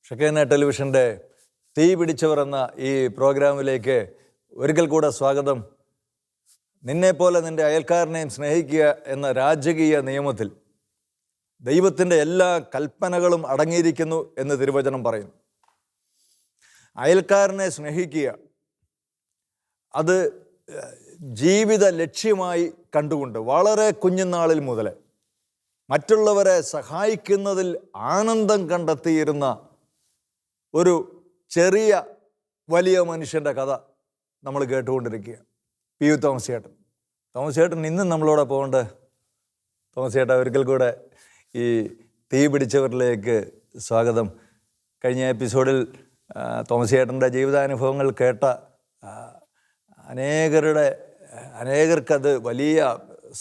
ഷെക്കേന ടെലിവിഷൻ്റെ തീ പിടിച്ചവർ എന്ന ഈ പ്രോഗ്രാമിലേക്ക് ഒരിക്കൽ കൂടെ സ്വാഗതം. നിന്നെപ്പോലെ നിൻ്റെ അയൽക്കാരനെയും സ്നേഹിക്കുക എന്ന രാജകീയ നിയമത്തിൽ ദൈവത്തിൻ്റെ എല്ലാ കൽപ്പനകളും അടങ്ങിയിരിക്കുന്നു എന്ന് തിരുവചനം പറയുന്നു. അയൽക്കാരനെ സ്നേഹിക്കുക, അത് ജീവിത ലക്ഷ്യമായി കണ്ടുകൊണ്ട് വളരെ കുഞ്ഞുനാളിൽ മുതൽ മറ്റുള്ളവരെ സഹായിക്കുന്നതിൽ ആനന്ദം കണ്ടെത്തിയിരുന്ന ഒരു ചെറിയ വലിയ മനുഷ്യൻ്റെ കഥ നമ്മൾ കേട്ടുകൊണ്ടിരിക്കുക. പി യു തോമസ് ചേട്ടൻ. തോമസ് ചേട്ടൻ ഇന്നും നമ്മളോടെ പോകേണ്ട. തോമസ് ചേട്ടൻ ഒരിക്കൽ കൂടെ ഈ തീ പിടിച്ചവരിലേക്ക് സ്വാഗതം. കഴിഞ്ഞ എപ്പിസോഡിൽ തോമസ് ചേട്ടൻ്റെ ജീവിതാനുഭവങ്ങൾ കേട്ട അനേകർക്കത് വലിയ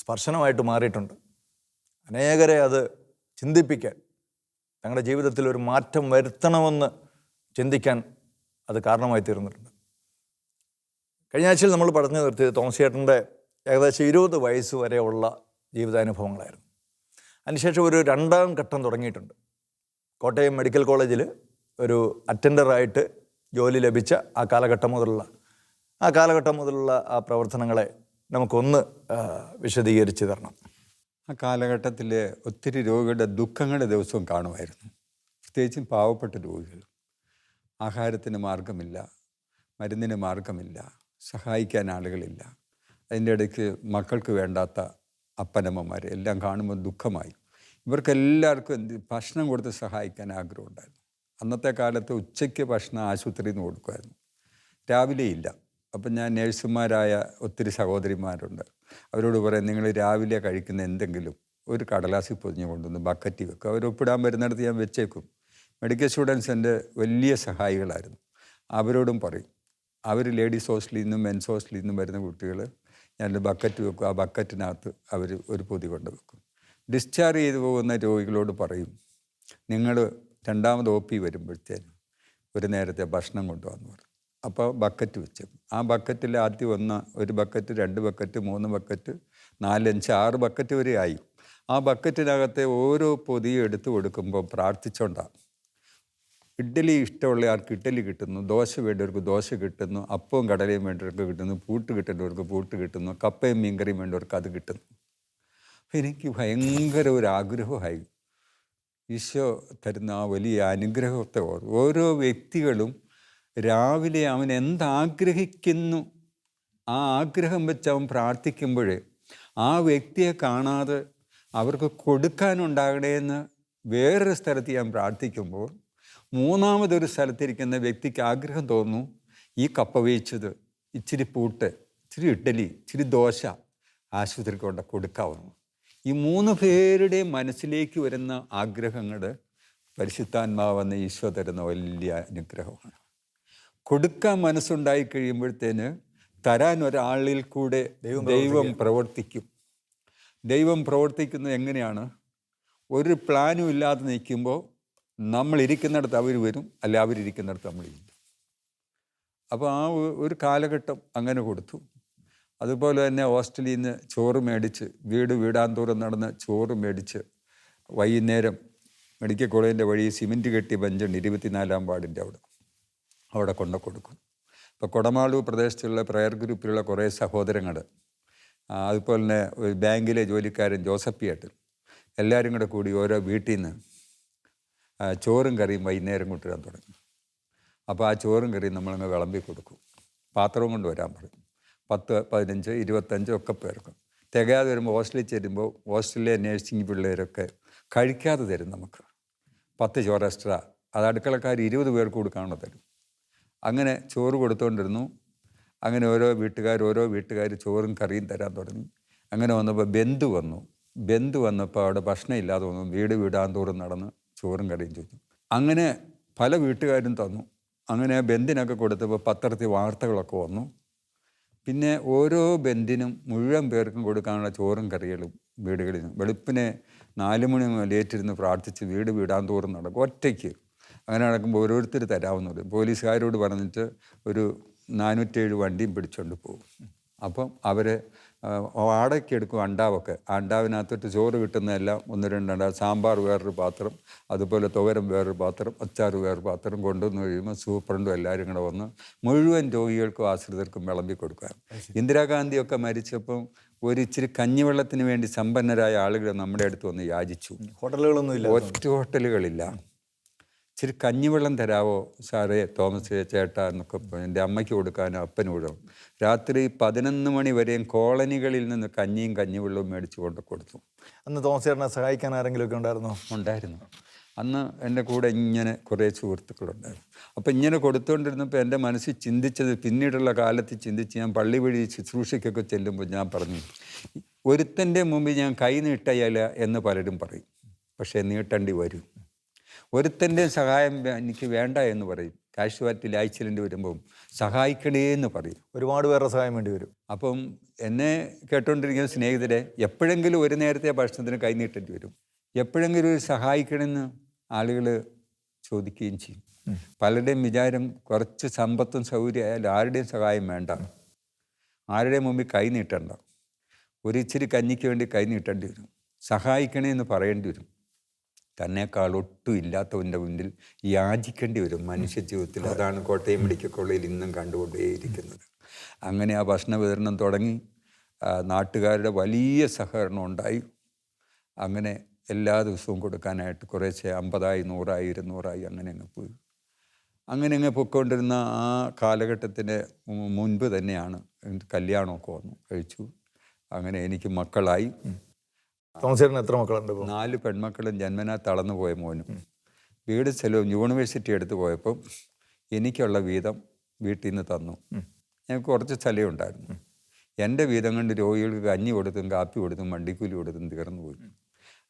സ്പർശനമായിട്ട് മാറിയിട്ടുണ്ട്. അനേകരെ അത് ചിന്തിപ്പിക്കാൻ, തങ്ങളുടെ ജീവിതത്തിൽ ഒരു മാറ്റം വരുത്തണമെന്ന് ചിന്തിക്കാൻ അത് കാരണമായി തീർന്നിട്ടുണ്ട്. കഴിഞ്ഞ ആഴ്ചയിൽ നമ്മൾ പറഞ്ഞു നിർത്തിയത് തോമസ് ചേട്ടൻ്റെ ഏകദേശം 20 വയസ്സ് വരെയുള്ള ജീവിതാനുഭവങ്ങളായിരുന്നു. അതിനുശേഷം ഒരു രണ്ടാം ഘട്ടം തുടങ്ങിയിട്ടുണ്ട്. കോട്ടയം മെഡിക്കൽ കോളേജിൽ ഒരു അറ്റൻഡറായിട്ട് ജോലി ലഭിച്ച ആ കാലഘട്ടം മുതലുള്ള ആ പ്രവർത്തനങ്ങളെ നമുക്കൊന്ന് വിശദീകരിച്ച് തരണം. ആ കാലഘട്ടത്തിൽ ഒത്തിരി രോഗികളുടെ ദുഃഖങ്ങളുടെ ദിവസവും കാണുമായിരുന്നു. പ്രത്യേകിച്ചും പാവപ്പെട്ട രോഗികൾ. ആഹാരത്തിന് മാർഗമില്ല, മരുന്നിന് മാർഗമില്ല, സഹായിക്കാൻ ആളുകളില്ല. അതിൻ്റെ ഇടയ്ക്ക് മക്കൾക്ക് വേണ്ടാത്ത അപ്പനമ്മമാർ എല്ലാം കാണുമ്പോൾ ദുഃഖമായി. ഇവർക്കെല്ലാവർക്കും ഭക്ഷണം കൊടുത്ത് സഹായിക്കാൻ ആഗ്രഹമുണ്ടായിരുന്നു. അന്നത്തെ കാലത്ത് ഉച്ചയ്ക്ക് ഭക്ഷണം ആശുപത്രിയിൽ നിന്ന് കൊടുക്കുമായിരുന്നു, രാവിലെ ഇല്ല. അപ്പം ഞാൻ നേഴ്സുമാരായ ഒത്തിരി സഹോദരിമാരുണ്ട്. അവരോട് പറയാം, നിങ്ങൾ രാവിലെ കഴിക്കുന്ന എന്തെങ്കിലും ഒരു കടലാസിൽ പൊതിഞ്ഞ് കൊണ്ടുവന്ന് ബക്കറ്റിൽ വെക്കും. അവരൊപ്പിടാൻ വരുന്നിടത്ത് ഞാൻ വെച്ചേക്കും. മെഡിക്കൽ സ്റ്റുഡൻസ് എൻ്റെ വലിയ സഹായികളായിരുന്നു. അവരോടും പറയും, അവർ ലേഡീസ് ഹോസ്റ്റലിൽ നിന്നും മെൻസ് ഹോസ്റ്റലിൽ നിന്നും വരുന്ന കുട്ടികൾ ഞാനൊരു ബക്കറ്റ് വെക്കും. ആ ബക്കറ്റിനകത്ത് അവർ ഒരു പൊതി കൊണ്ട് വെക്കും. ഡിസ്ചാർജ് ചെയ്തു പോകുന്ന രോഗികളോട് പറയും, നിങ്ങൾ രണ്ടാമത് OP വരുമ്പോഴത്തേനും ഒരു നേരത്തെ ഭക്ഷണം കൊണ്ടുവന്ന് പറയും. അപ്പോൾ ബക്കറ്റ് വെച്ചേക്കും. ആ ബക്കറ്റിൽ ആദ്യം ഒരു ബക്കറ്റ്, 2 ബക്കറ്റ്, 3 ബക്കറ്റ്, 4, 5, 6 ബക്കറ്റ് വരെ ആയി. ആ ബക്കറ്റിനകത്തെ ഓരോ പൊതിയും എടുത്തു കൊടുക്കുമ്പോൾ പ്രാർത്ഥിച്ചോണ്ടാണ്. ഇഡ്ഡലി ഇഷ്ടമുള്ള ആൾക്ക് ഇഡ്ഡലി കിട്ടുന്നു, ദോശ വേണ്ടവർക്ക് ദോശ കിട്ടുന്നു, അപ്പവും കടലയും വേണ്ടവർക്ക് കിട്ടുന്നു, പൂട്ട് കിട്ടേണ്ടവർക്ക് പൂട്ട് കിട്ടുന്നു, കപ്പയും മീൻകറിയും വേണ്ടവർക്ക് അത് കിട്ടുന്നു. അപ്പം എനിക്ക് ഭയങ്കര ഒരു ആഗ്രഹമായി. ഈശോ തരുന്ന ആ വലിയ അനുഗ്രഹത്തെ ഓരോ വ്യക്തികളും രാവിലെ അവൻ എന്താഗ്രഹിക്കുന്നു ആ ആഗ്രഹം വെച്ച് അവൻ പ്രാർത്ഥിക്കുമ്പോൾ ആ വ്യക്തിയെ കാണാതെ അവർക്ക് കൊടുക്കാനുണ്ടാകണേന്ന് വേറൊരു സ്ഥലത്ത് ഞാൻ പ്രാർത്ഥിക്കുമ്പോൾ മൂന്നാമതൊരു സ്ഥലത്തിരിക്കുന്ന വ്യക്തിക്ക് ആഗ്രഹം തോന്നുന്നു, ഈ കപ്പ വേവിച്ചത്, ഇച്ചിരി പൂട്ട്, ഇച്ചിരി ഇഡ്ഡലി, ഇച്ചിരി ദോശ ആശുപത്രിക്ക് കൊണ്ട് കൊടുക്കാവുന്നു. ഈ 3 പേരുടെയും മനസ്സിലേക്ക് വരുന്ന ആഗ്രഹങ്ങൾ പരിശുദ്ധാത്മാവെന്ന ഈശോ തരുന്ന വലിയ അനുഗ്രഹമാണ്. കൊടുക്കാൻ മനസ്സുണ്ടായി കഴിയുമ്പോഴത്തേന് തരാൻ ഒരാളിൽ കൂടെ ദൈവം പ്രവർത്തിക്കും. ദൈവം പ്രവർത്തിക്കുന്നത് എങ്ങനെയാണ്? ഒരു പ്ലാനും ഇല്ലാതെ നിൽക്കുമ്പോൾ നമ്മൾ ഇരിക്കുന്നിടത്ത് അവർ വരും, അല്ല അവരിയ്ക്കുന്നിടത്ത് നമ്മളില്ല. അപ്പോൾ ആ ഒരു കാലഘട്ടം അങ്ങനെ കൊടുത്തു. അതുപോലെ തന്നെ ഹോസ്റ്റലിൽ നിന്ന് ചോറ് മേടിച്ച് വീടാന്തോറും നടന്ന് ചോറ് മേടിച്ച് വൈകുന്നേരം മെഡിക്കൽ കോളേജിൻ്റെ വഴി സിമെൻറ്റ് കെട്ടിയ ബെഞ്ചുണ്ട് 24-ാം വാർഡിൻ്റെ അവിടെ കൊണ്ടു കൊടുക്കും. ഇപ്പോൾ കൊടമാളൂർ പ്രദേശത്തുള്ള പ്രയർ ഗ്രൂപ്പിലുള്ള കുറേ സഹോദരങ്ങൾ, അതുപോലെ തന്നെ ബാങ്കിലെ ജോലിക്കാരൻ ജോസഫിയേട്ടൻ, എല്ലാവരും കൂടെ കൂടി ഓരോ വീട്ടിൽ നിന്ന് ചോറും കറിയും വൈകുന്നേരം കൊണ്ടുവരാൻ തുടങ്ങി. അപ്പോൾ ആ ചോറും കറിയും നമ്മളങ്ങ് വിളമ്പി കൊടുക്കും. പാത്രവും കൊണ്ട് വരാൻ പറയും. 10, 15, 25 ഒക്കെ പേർക്ക് തികയാതെ വരുമ്പോൾ ഹോസ്റ്റലിൽ ചെല്ലുമ്പോൾ ഹോസ്റ്റലിലെ നേഴ്സിംഗ് പിള്ളേരൊക്കെ കഴിക്കാതെ തരും നമുക്ക്. 10 ചോറ് എക്സ്ട്രാ, അത് അടുക്കളക്കാർ 20 പേർക്ക് കൊടുക്കാനുള്ള തരും. അങ്ങനെ ചോറ് കൊടുത്തുകൊണ്ടിരുന്നു. അങ്ങനെ ഓരോ വീട്ടുകാർ ചോറും കറിയും തരാൻ തുടങ്ങി. അങ്ങനെ വന്നപ്പോൾ ബന്ധു വന്നപ്പോൾ അവിടെ ഭക്ഷണം ഇല്ലാതെ വന്നു. വീടാന്തോറും നടന്ന് ചോറും കറിയും ചോദിച്ചു. അങ്ങനെ പല വീട്ടുകാരും തന്നു. അങ്ങനെ ബന്ധിനൊക്കെ കൊടുത്തപ്പോൾ പത്രത്തിൽ വാർത്തകളൊക്കെ വന്നു. പിന്നെ ഓരോ ബന്ധിനും മുഴുവൻ പേർക്കും കൊടുക്കാനുള്ള ചോറും കറികളും വീടുകളിൽ നിന്ന് വെളുപ്പിനെ 4 മണി ലേറ്റിരുന്ന് പ്രാർത്ഥിച്ച് വീടാന്തോറും നടക്കും ഒറ്റയ്ക്ക്. അങ്ങനെ നടക്കുമ്പോൾ ഓരോരുത്തർ തരാവുന്നത് പോലീസുകാരോട് പറഞ്ഞിട്ട് ഒരു 407 വണ്ടിയും പിടിച്ചുകൊണ്ട് പോകും. അപ്പം അവർ വാടകയ്ക്ക് എടുക്കും അണ്ടാവൊക്കെ. ആ അണ്ടാവിനകത്തോട്ട് ചോറ് കിട്ടുന്നതെല്ലാം 1-2 അണ്ടാവ്, സാമ്പാർ വേറൊരു പാത്രം, അതുപോലെ തുവരം വേറൊരു പാത്രം, അച്ചാർ വേറൊരു പാത്രം കൊണ്ടുവന്ന് കഴിയുമ്പോൾ സൂപ്രണ്ടും എല്ലാവരും കൂടെ വന്ന് മുഴുവൻ രോഗികൾക്കും ആശ്രിതർക്കും വിളമ്പി കൊടുക്കുക. ഇന്ദിരാഗാന്ധിയൊക്കെ മരിച്ചപ്പം ഇച്ചിരി കഞ്ഞിവെള്ളത്തിന് വേണ്ടി സമ്പന്നരായ ആളുകൾ നമ്മുടെ അടുത്ത് വന്ന് യാചിച്ചു. ഹോട്ടലുകളൊന്നും ഇല്ല, ഒറ്റ ഹോട്ടലുകളില്ല. ഇച്ചിരി കഞ്ഞിവെള്ളം തരാവോ സാറേ തോമസ് ചേട്ടാ എന്നൊക്കെ എൻ്റെ അമ്മയ്ക്ക് കൊടുക്കാനോ അപ്പന് വിടും. രാത്രി 11 മണി വരെയും കോളനികളിൽ നിന്ന് കഞ്ഞിവെള്ളവും മേടിച്ച് കൊണ്ട് കൊടുത്തു. അന്ന് തോമസ് ചേട്ടനെ സഹായിക്കാൻ ആരെങ്കിലും ഒക്കെ ഉണ്ടായിരുന്നോ? ഉണ്ടായിരുന്നു. അന്ന് എൻ്റെ കൂടെ ഇങ്ങനെ കുറേ സുഹൃത്തുക്കളുണ്ടായിരുന്നു. അപ്പം ഇങ്ങനെ കൊടുത്തുകൊണ്ടിരുന്നപ്പോൾ എൻ്റെ മനസ്സിൽ ചിന്തിച്ചത്, പിന്നീടുള്ള കാലത്ത് ചിന്തിച്ച് ഞാൻ പള്ളി വഴി ശുശ്രൂഷയ്ക്കൊക്കെ ചെല്ലുമ്പോൾ ഞാൻ പറഞ്ഞു, ഒരുത്തൻ്റെ മുമ്പിൽ ഞാൻ കൈ നീട്ടയല്ല എന്ന് പലരും പറയും, പക്ഷേ നീട്ടേണ്ടി വരും. ഒരുത്തൻ്റെ സഹായം എനിക്ക് വേണ്ട എന്ന് പറയും. കാഷ്വാലിറ്റിയിൽ ആക്സിഡൻറ്റ് വരുമ്പം സഹായിക്കണേ എന്ന് പറയും. ഒരുപാട് പേരുടെ സഹായം വേണ്ടി വരും. അപ്പം എന്നെ കേട്ടുകൊണ്ടിരിക്കുന്ന സ്നേഹിതരെ, എപ്പോഴെങ്കിലും ഒരു നേരത്തെ ഭക്ഷണത്തിന് കൈ നീട്ടേണ്ടി വരും. എപ്പോഴെങ്കിലും ഒരു സഹായിക്കണമെന്ന് ആളുകൾ ചോദിക്കുകയും ചെയ്യും. പലരുടെയും വിചാരം കുറച്ച് സമ്പത്തും സൗകര്യമായാലും ആരുടെയും സഹായം വേണ്ട, ആരുടെയും മുമ്പിൽ കൈ നീട്ടണ്ട, ഇച്ചിരി കഞ്ഞിക്ക് വേണ്ടി കൈ നീട്ടേണ്ടി വരും, സഹായിക്കണേ എന്ന് പറയേണ്ടി വരും. തന്നെക്കാൾ ഒട്ടും ഇല്ലാത്തവൻ്റെ മുന്നിൽ യാചിക്കേണ്ടി വരും മനുഷ്യ ജീവിതത്തിൽ. അതാണ് കോട്ടയം മെഡിക്കൽ കോളേജിൽ ഇന്നും കണ്ടുകൊണ്ടേയിരിക്കുന്നത്. അങ്ങനെ ആ ഭക്ഷണ വിതരണം തുടങ്ങി. നാട്ടുകാരുടെ വലിയ സഹകരണം ഉണ്ടായി. അങ്ങനെ എല്ലാ ദിവസവും കൊടുക്കാനായിട്ട് കുറേശ്ശെ 50, 100, 200 അങ്ങനെ അങ്ങ് പോയി. അങ്ങനെ പൊയ്ക്കൊണ്ടിരുന്ന ആ കാലഘട്ടത്തിന് മുൻപ് തന്നെയാണ് കല്യാണമൊക്കെ വന്നു കഴിച്ചു. അങ്ങനെ എനിക്ക് മക്കളായി. തോമസ് ചേട്ടന് എത്ര മക്കളുണ്ട്? 4 പെൺമക്കളും ജന്മനാ തളർന്നു പോയ മോനും. വീട് സ്ഥലവും യൂണിവേഴ്സിറ്റി എടുത്ത് പോയപ്പോൾ എനിക്കുള്ള വീതം വീട്ടിൽ നിന്ന് തന്നു. ഞങ്ങൾക്ക് കുറച്ച് സ്ഥലം ഉണ്ടായിരുന്നു. എൻ്റെ വീതം കൊണ്ട് രോഗികൾക്ക് കഞ്ഞി കൊടുത്തും കാപ്പി കൊടുത്തും വണ്ടിക്കൂലി കൊടുത്തും തീർന്നു പോയി.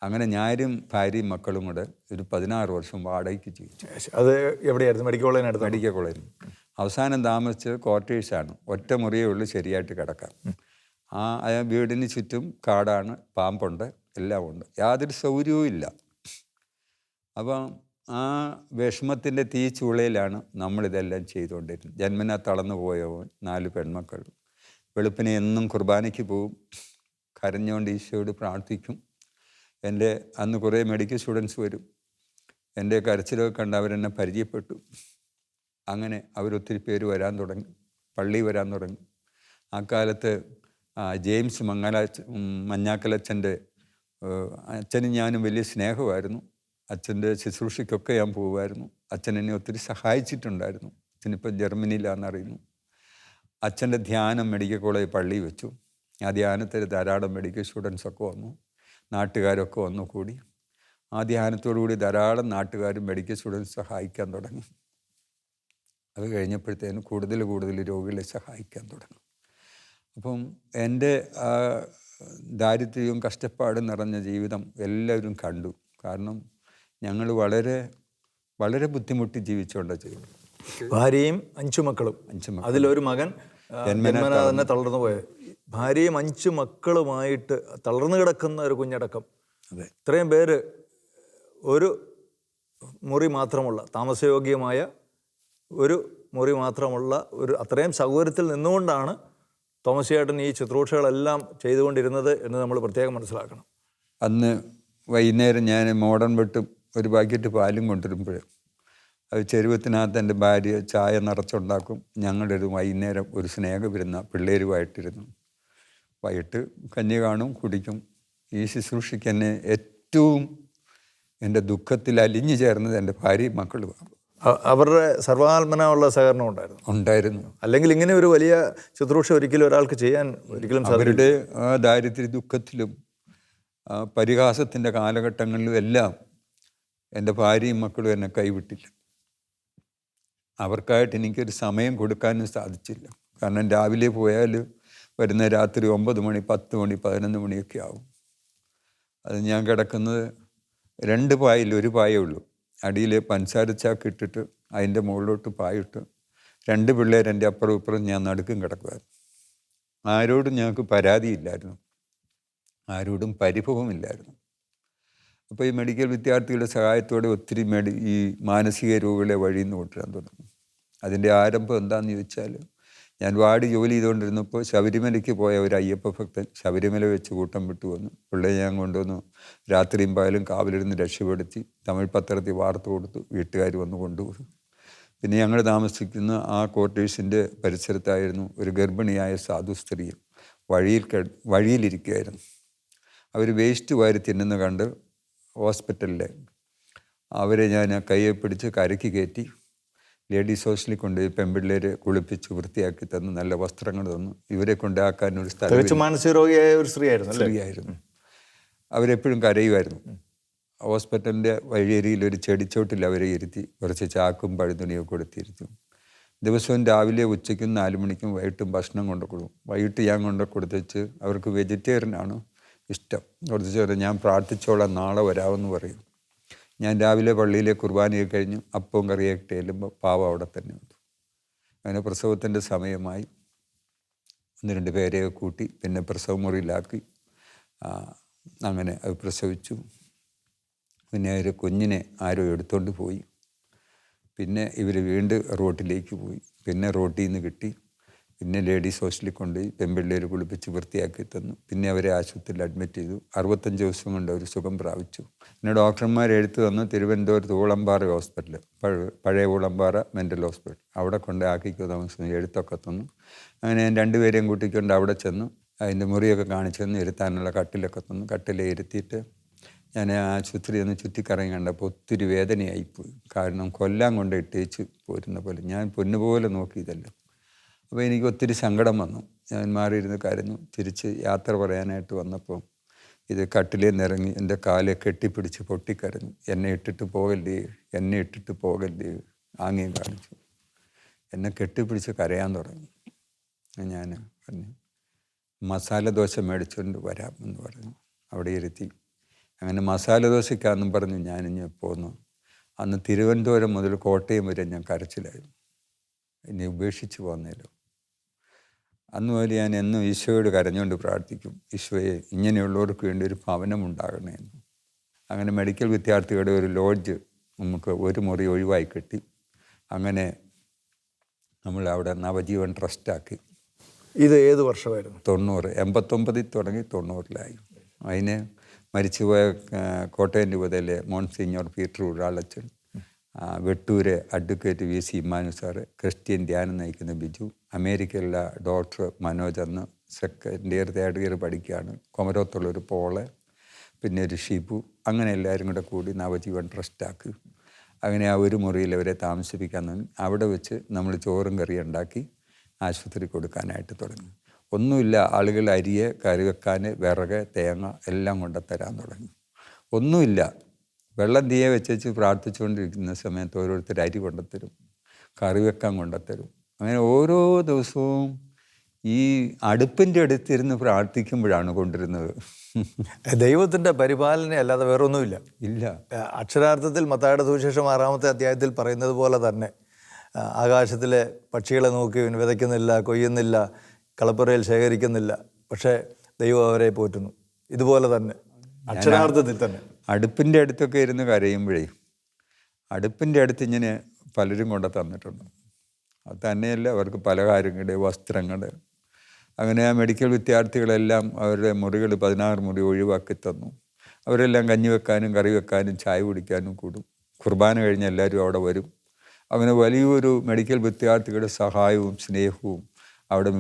അങ്ങനെ ഞാനും ഭാര്യയും മക്കളും കൂടെ ഒരു 16 വർഷം വാടകയ്ക്ക് ജീവിച്ചു. അത് എവിടെയായിരുന്നു? മെഡിക്കൽ കോളേജിനടുത്ത്? മെഡിക്കൽ കോളേജിൽ. അവസാനം താമസിച്ചത് ക്വാർട്ടേഴ്സാണ്. ഒറ്റ മുറിയേ ഉള്ളൂ, ശരിയായിട്ട് കിടക്കാം. ആ വീടിന് ചുറ്റും കാടാണ്, പാമ്പുണ്ട്, എല്ലാം ഉണ്ട്, യാതൊരു സൗകര്യവും ഇല്ല. അപ്പം ആ വിഷമത്തിൻ്റെ തീച്ചൂളയിലാണ് നമ്മളിതെല്ലാം ചെയ്തുകൊണ്ടിരുന്നത്. ജന്മനാ തളർന്നു പോയവൻ, 4 പെൺമക്കൾ. വെളുപ്പിനെ എന്നും കുർബാനയ്ക്ക് പോവും, കരഞ്ഞുകൊണ്ട് ഈശോയോട് പ്രാർത്ഥിക്കും. എൻ്റെ അന്ന് കുറേ മെഡിക്കൽ സ്റ്റുഡൻസ് വരും. എൻ്റെ കരച്ചിലൊക്കെ കണ്ട് അവരെന്നെ പരിചയപ്പെട്ടു. അങ്ങനെ അവരൊത്തിരി പേര് വരാൻ തുടങ്ങി, പള്ളി വരാൻ തുടങ്ങി. ആ കാലത്ത് ജെയിംസ് മഞ്ഞാക്കലച്ഛൻ്റെ അച്ഛനും ഞാനും വലിയ സ്നേഹമായിരുന്നു. അച്ഛൻ്റെ ശുശ്രൂഷയ്ക്കൊക്കെ ഞാൻ പോകുമായിരുന്നു. അച്ഛൻ എന്നെ ഒത്തിരി സഹായിച്ചിട്ടുണ്ടായിരുന്നു. അച്ഛനിപ്പോൾ ജർമ്മനിയിലാണെന്നറിയുന്നു. അച്ഛൻ്റെ ധ്യാനം മെഡിക്കൽ കോളേജ് പള്ളി വെച്ചു. ആ ധ്യാനത്തിൽ ധാരാളം മെഡിക്കൽ സ്റ്റുഡൻസൊക്കെ വന്നു, നാട്ടുകാരൊക്കെ വന്നു കൂടി. ആ ധ്യാനത്തോടു കൂടി ധാരാളം നാട്ടുകാരും മെഡിക്കൽ സ്റ്റുഡൻസ് സഹായിക്കാൻ തുടങ്ങി. അത് കഴിഞ്ഞപ്പോഴത്തേനും കൂടുതൽ രോഗികളെ സഹായിക്കാൻ തുടങ്ങി. അപ്പം എൻ്റെ ദാരിദ്ര്യവും കഷ്ടപ്പാടും നിറഞ്ഞ ജീവിതം എല്ലാവരും കണ്ടു. കാരണം ഞങ്ങൾ വളരെ വളരെ ബുദ്ധിമുട്ടി ജീവിച്ചുകൊണ്ടാണ് ചെയ്തത്. ഭാര്യയും 5 മക്കളും. അതിലൊരു മകൻ ജന്മനാ തന്നെ തളർന്നു പോയത്. ഭാര്യയും 5 മക്കളുമായിട്ട് തളർന്നു കിടക്കുന്ന ഒരു കുഞ്ഞടക്കം. അതെ, ഇത്രയും പേര് ഒരു മുറി മാത്രമുള്ള, താമസയോഗ്യമായ ഒരു മുറി മാത്രമുള്ള ഒരു അത്രയും സൗകര്യത്തിൽ നിന്നുകൊണ്ടാണ് തോമസ് ചേട്ടൻ ഈ ശുശ്രൂഷകളെല്ലാം ചെയ്തുകൊണ്ടിരുന്നത് എന്ന് നമ്മൾ പ്രത്യേകം മനസ്സിലാക്കണം. അന്ന് വൈകുന്നേരം ഞാൻ മോഡേൺ വെട്ടും ഒരു പാക്കറ്റ് പാലും കൊണ്ടുവരുമ്പോൾ അത് ചെരുവത്തിനകത്ത് എൻ്റെ ഭാര്യ ചായ നിറച്ചുണ്ടാക്കും. ഞങ്ങളുടെ ഒരു വൈകുന്നേരം ഒരു സ്നേഹവിരുന്ന പിള്ളേരുമായിട്ടിരുന്നു. വൈകിട്ട് കഞ്ഞി കാണും, കുടിക്കും. ഈ ശുശ്രൂഷയ്ക്ക് എന്നെ ഏറ്റവും എൻ്റെ ദുഃഖത്തിൽ അലിഞ്ഞു ചേർന്നത് എൻ്റെ ഭാര്യയും മക്കളുമാണ്. അവരുടെ സർവാത്മനുള്ള സഹകരണം ഉണ്ടായിരുന്നു. അല്ലെങ്കിൽ ഇങ്ങനെ ഒരു വലിയ ശുശ്രൂഷ ഒരിക്കലും ഒരാൾക്ക് ചെയ്യാൻ ഒരിക്കലും അവരുടെ ആ ദാരിദ്ര്യ ദുഃഖത്തിലും പരിഹാസത്തിൻ്റെ കാലഘട്ടങ്ങളിലും എല്ലാം എൻ്റെ ഭാര്യയും മക്കളും എന്നെ കൈവിട്ടില്ല. അവർക്കായിട്ട് എനിക്കൊരു സമയം കൊടുക്കാനും സാധിച്ചില്ല. കാരണം രാവിലെ പോയാൽ വരുന്ന രാത്രി 9 മണി, 10 മണി, 11 മണിയൊക്കെ ആവും. അത് ഞാൻ കിടക്കുന്നത് 2 പായയിൽ 1 പായേ ഉള്ളൂ. അടിയിൽ പഞ്ചസാര ചാക്ക് ഇട്ടിട്ട് അതിൻ്റെ മുകളിലോട്ട് പായിട്ട് 2 പിള്ളേർ എൻ്റെ അപ്പുറം ഇപ്പുറം, ഞാൻ നടുക്കും കിടക്കുമായിരുന്നു. ആരോടും ഞങ്ങൾക്ക് പരാതിയില്ലായിരുന്നു, ആരോടും പരിഭവമില്ലായിരുന്നു. അപ്പോൾ ഈ മെഡിക്കൽ വിദ്യാർത്ഥികളുടെ സഹായത്തോടെ ഒത്തിരി ഈ മാനസിക രോഗികളെ വഴിയിൽ നിന്ന് കൊണ്ടുവരാൻ തുടങ്ങി. അതിൻ്റെ ആരംഭം എന്താണെന്ന് ചോദിച്ചാൽ, ഞാൻ വാർഡ് ജോലി ചെയ്തുകൊണ്ടിരുന്നപ്പോൾ ശബരിമലയ്ക്ക് പോയ ഒരു അയ്യപ്പ ഭക്തൻ ശബരിമല വെച്ച് കൂട്ടം വിട്ടു വന്നു. പിള്ളയെ ഞാൻ കൊണ്ടുവന്നു രാത്രിയും പകലും കാവലിരുന്ന് രക്ഷപ്പെടുത്തി തമിഴ് പത്രത്തിൽ വാർത്ത കൊടുത്തു. വീട്ടുകാർ വന്ന് കൊണ്ടുപോയി. പിന്നെ ഞങ്ങൾ താമസിക്കുന്ന ആ ക്വാർട്ടേഴ്സിൻ്റെ പരിസരത്തായിരുന്നു ഒരു ഗർഭിണിയായ സാധു സ്ത്രീ വഴിയിലിരിക്കുകയായിരുന്നു. അവർ വേസ്റ്റ് വാരി തിന്നുന്ന കണ്ട് ഹോസ്പിറ്റലിൽ അവരെ ഞാൻ കയ്യെ പിടിച്ച് കരയ്ക്ക് കയറ്റി ലേഡീസ് ഹോസ്റ്റലിൽ കൊണ്ടുപോയി പെൺപിള്ളേർ കുളിപ്പിച്ച് വൃത്തിയാക്കി തന്നു, നല്ല വസ്ത്രങ്ങൾ തന്നു. ഇവരെ കൊണ്ടാക്കാൻ ഒരു സ്ഥലം മാനസിക രോഗിയായ ഒരു സ്ത്രീയായിരുന്നു. അവരെപ്പോഴും കരയുമായിരുന്നു. ഹോസ്പിറ്റലിൻ്റെ വഴിയരിയിൽ ഒരു ചെടിച്ചോട്ടിൽ അവരെ ഇരുത്തി കുറച്ച് ചാക്കും പഴുതുണിയൊക്കെ കൊടുത്തിരുത്തും. ദിവസവും രാവിലെ ഉച്ചയ്ക്കും 4 മണിക്കും വൈകിട്ടും ഭക്ഷണം കൊണ്ട് കൊടുക്കും. വൈകിട്ട് ഞാൻ കൊണ്ട് കൊടുത്തിച്ച് അവർക്ക് വെജിറ്റേറിയനാണ് ഇഷ്ടം. കൊടുത്തിച്ച് ഞാൻ പ്രാർത്ഥിച്ചോളാം, നാളെ വരാമെന്ന് പറയും. ഞാൻ രാവിലെ പള്ളിയിലെ കുർബാനയൊക്കെ കഴിഞ്ഞ് അപ്പവും കറിയൊക്കെ ചെല്ലുമ്പോൾ പാവം അവിടെ തന്നെ ഉണ്ട്. അങ്ങനെ പ്രസവത്തിൻ്റെ സമയമായി 1-2 പേരെയൊക്കെ കൂട്ടി പിന്നെ പ്രസവ മുറിയിലാക്കി. അങ്ങനെ അത് പ്രസവിച്ചു. പിന്നെ ഒരു കുഞ്ഞിനെ ആരോ എടുത്തുകൊണ്ട് പോയി. പിന്നെ ഇവർ വീണ്ടും റോട്ടിലേക്ക് പോയി. പിന്നെ റോട്ടിൽ നിന്ന് കിട്ടി. പിന്നെ ലേഡീസ് ഹോസ്റ്റലിൽ കൊണ്ടുപോയി പെൺപിള്ളേർ കുളിപ്പിച്ച് വൃത്തിയാക്കി തന്നു. പിന്നെ അവരെ ആശുപത്രിയിൽ അഡ്മിറ്റ് ചെയ്തു. 65 ദിവസം കൊണ്ട് അവർ സുഖം പ്രാപിച്ചു. പിന്നെ ഡോക്ടർമാർ എഴുത്ത് തന്നു തിരുവനന്തപുരത്ത് ഊളമ്പാറ ഹോസ്പിറ്റൽ, പഴയ ഊളമ്പാറ മെൻ്റൽ ഹോസ്പിറ്റൽ, അവിടെ കൊണ്ട് ആക്കിക്കോ താമസം എഴുത്തൊക്കെ തന്നു. അങ്ങനെ ഞാൻ 2 പേരെയും കൂട്ടിക്കൊണ്ട് അവിടെ ചെന്നു. അതിൻ്റെ മുറിയൊക്കെ കാണിച്ചു തന്നു. ഇരുത്താനുള്ള കട്ടിലൊക്കെ തന്നു. കട്ടിലെ ഇരുത്തിയിട്ട് ഞാൻ ആശുപത്രി ഒന്ന് ചുറ്റിക്കറങ്ങി കണ്ടപ്പോൾ ഒത്തിരി വേദനയായിപ്പോയി. കാരണം കൊല്ലാൻ കൊണ്ട് ഇട്ടേച്ച് പോരുന്ന പോലെ ഞാൻ പൊന്നുപോലെ നോക്കിയതല്ല. അപ്പോൾ എനിക്ക് ഒത്തിരി സങ്കടം വന്നു. ഞാൻ മാറിയിരുന്ന് കരഞ്ഞു. തിരിച്ച് യാത്ര പറയാനായിട്ട് വന്നപ്പോൾ ഇത് കട്ടിലേ നിറങ്ങി എൻ്റെ കാലെ കെട്ടിപ്പിടിച്ച് പൊട്ടിക്കരഞ്ഞു. എന്നെ ഇട്ടിട്ട് പോകല്ലേ, എന്നെ ഇട്ടിട്ട് പോകല്ലേ ആംഗ്യം കാണിച്ചു. എന്നെ കെട്ടിപ്പിടിച്ച് കരയാൻ തുടങ്ങി. ഞാൻ പറഞ്ഞു മസാല ദോശ മേടിച്ചുകൊണ്ട് വരാം എന്ന് പറഞ്ഞു. അവിടെ ഇരുത്തി. അങ്ങനെ മസാല ദോശയ്ക്കാന്നും പറഞ്ഞു ഞാനിഞ്ഞ് പോന്നു. അന്ന് തിരുവനന്തപുരം മുതൽ കോട്ടയം വരെ ഞാൻ കരച്ചിലായിരുന്നു. എന്നെ ഉപേക്ഷിച്ച് പോന്നേലോ. അന്ന് മുതൽ ഞാൻ എന്നും ഈശോയോട് കരഞ്ഞുകൊണ്ട് പ്രാർത്ഥിക്കും, ഈശോയെ ഇങ്ങനെയുള്ളവർക്ക് വേണ്ടി ഒരു ഭവനം ഉണ്ടാകണേ എന്ന്. അങ്ങനെ മെഡിക്കൽ വിദ്യാർത്ഥികളുടെ ഒരു ലോഡ്ജ് നമുക്ക് ഒരു മുറി ഒഴിവായി കിട്ടി. അങ്ങനെ നമ്മൾ അവിടെ നവജീവൻ ട്രസ്റ്റാക്കി. ഇത് ഏത് വർഷമായിരുന്നു? 90, 89 തുടങ്ങി 90-ലായി. അതിന് മരിച്ചുപോയ കോട്ടയം രൂപതയിലെ മോൺസിഞ്ഞോർ പീറ്റർ ഉഴാളച്ചൻ, വെട്ടൂര് അഡ്വക്കേറ്റ് VC ഇമ്മാനു സാറ്, ക്രിസ്ത്യൻ ധ്യാനം നയിക്കുന്ന ബിജു, അമേരിക്കയിലുള്ള ഡോക്ടർ മനോജ് അന്ന് 2nd ഇയർ 3rd ഇയർ പഠിക്കുകയാണ്, കൊമരോത്തുള്ളൊരു പോള്, പിന്നെ ഒരു ഷിബു, അങ്ങനെ എല്ലാവരും കൂടെ കൂടി നവജീവൻ ട്രസ്റ്റാക്കി. അങ്ങനെ ആ ഒരു മുറിയിൽ അവരെ താമസിപ്പിക്കാൻ തുടങ്ങി. അവിടെ വെച്ച് നമ്മൾ ചോറും കറിയും ഉണ്ടാക്കി ആശുപത്രി കൊടുക്കാനായിട്ട് തുടങ്ങി. ഒന്നുമില്ല, ആളുകൾ അരിയെ കറി വെക്കാൻ വിറക് തേങ്ങ എല്ലാം കൊണ്ടുത്തരാൻ തുടങ്ങി. ഒന്നുമില്ല, വെള്ളം തീയെ വെച്ച് പ്രാർത്ഥിച്ചുകൊണ്ടിരിക്കുന്ന സമയത്ത് ഓരോരുത്തർ അരി കൊണ്ടുത്തരും, കറി വെക്കാൻ കൊണ്ടുത്തരും. അങ്ങനെ ഓരോ ദിവസവും ഈ അടുപ്പിൻ്റെ അടുത്തിരുന്ന് പ്രാർത്ഥിക്കുമ്പോഴാണ് കൊണ്ടിരുന്നത്. ദൈവത്തിൻ്റെ പരിപാലന അല്ലാതെ വേറൊന്നുമില്ല. ഇല്ല. അക്ഷരാർത്ഥത്തിൽ മത്തായിയുടെ സുവിശേഷം 6-ാമത്തെ അധ്യായത്തിൽ പറയുന്നത് പോലെ തന്നെ ആകാശത്തിലെ പക്ഷികളെ നോക്കി വിതയ്ക്കുന്നില്ല, കൊയ്യുന്നില്ല, കളപ്പുരയിൽ ശേഖരിക്കുന്നില്ല, പക്ഷേ ദൈവം അവരെ പോറ്റുന്നു. ഇതുപോലെ തന്നെ അക്ഷരാർത്ഥത്തിൽ തന്നെ അടുപ്പിൻ്റെ അടുത്തൊക്കെ ഇരുന്ന് കരയുമ്പോഴേ അടുപ്പിൻ്റെ അടുത്ത് ഇങ്ങനെ പലരും കൊണ്ട് തന്നിട്ടുണ്ട്. അത് തന്നെയല്ല, അവർക്ക് പലഹാരങ്ങൾ, വസ്ത്രങ്ങൾ. അങ്ങനെ ആ മെഡിക്കൽ വിദ്യാർത്ഥികളെല്ലാം അവരുടെ മുറികൾ 16 മുറി ഒഴിവാക്കി തന്നു. അവരെല്ലാം കഞ്ഞി വെക്കാനും കറി വെക്കാനും ചായ കുടിക്കാനും കൂടും. കുർബാന കഴിഞ്ഞ് എല്ലാവരും അവിടെ വരും. അങ്ങനെ വലിയൊരു മെഡിക്കൽ വിദ്യാർത്ഥികളുടെ സഹായവും സ്നേഹവും അവിടെ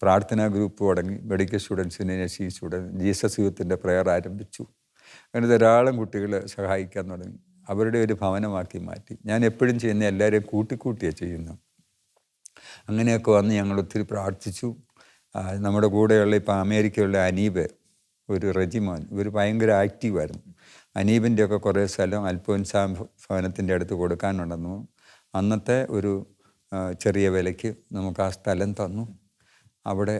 പ്രാർത്ഥനാ ഗ്രൂപ്പ് തുടങ്ങി. മെഡിക്കൽ സ്റ്റുഡൻസിനെ, നഴ്സിംഗ് സ്റ്റുഡൻസ്, ജീസസ് യൂത്തിൻ്റെ പ്രെയർ ആരംഭിച്ചു. അങ്ങനെ ധാരാളം കുട്ടികളെ സഹായിക്കാൻ തുടങ്ങി. അവരുടെ ഒരു ഭവനമാക്കി മാറ്റി. ഞാൻ എപ്പോഴും ചെയ്യുന്ന എല്ലാവരെയും കൂട്ടിയാണ് ചെയ്യുന്നത്. അങ്ങനെയൊക്കെ വന്ന് ഞങ്ങൾ ഒത്തിരി പ്രാർത്ഥിച്ചു. നമ്മുടെ കൂടെയുള്ള ഇപ്പോൾ അമേരിക്കയുള്ള അനീബ്, ഒരു റെജിമോൻ, ഇവർ ഭയങ്കര ആക്റ്റീവായിരുന്നു. അനീബിൻ്റെയൊക്കെ കുറേ സ്ഥലം അൽഫോൻസാം ഭവനത്തിൻ്റെ അടുത്ത് കൊടുക്കാനുണ്ടെന്നു. അന്നത്തെ ഒരു ചെറിയ വിലയ്ക്ക് നമുക്ക് ആ സ്ഥലം തന്നു. അവിടെ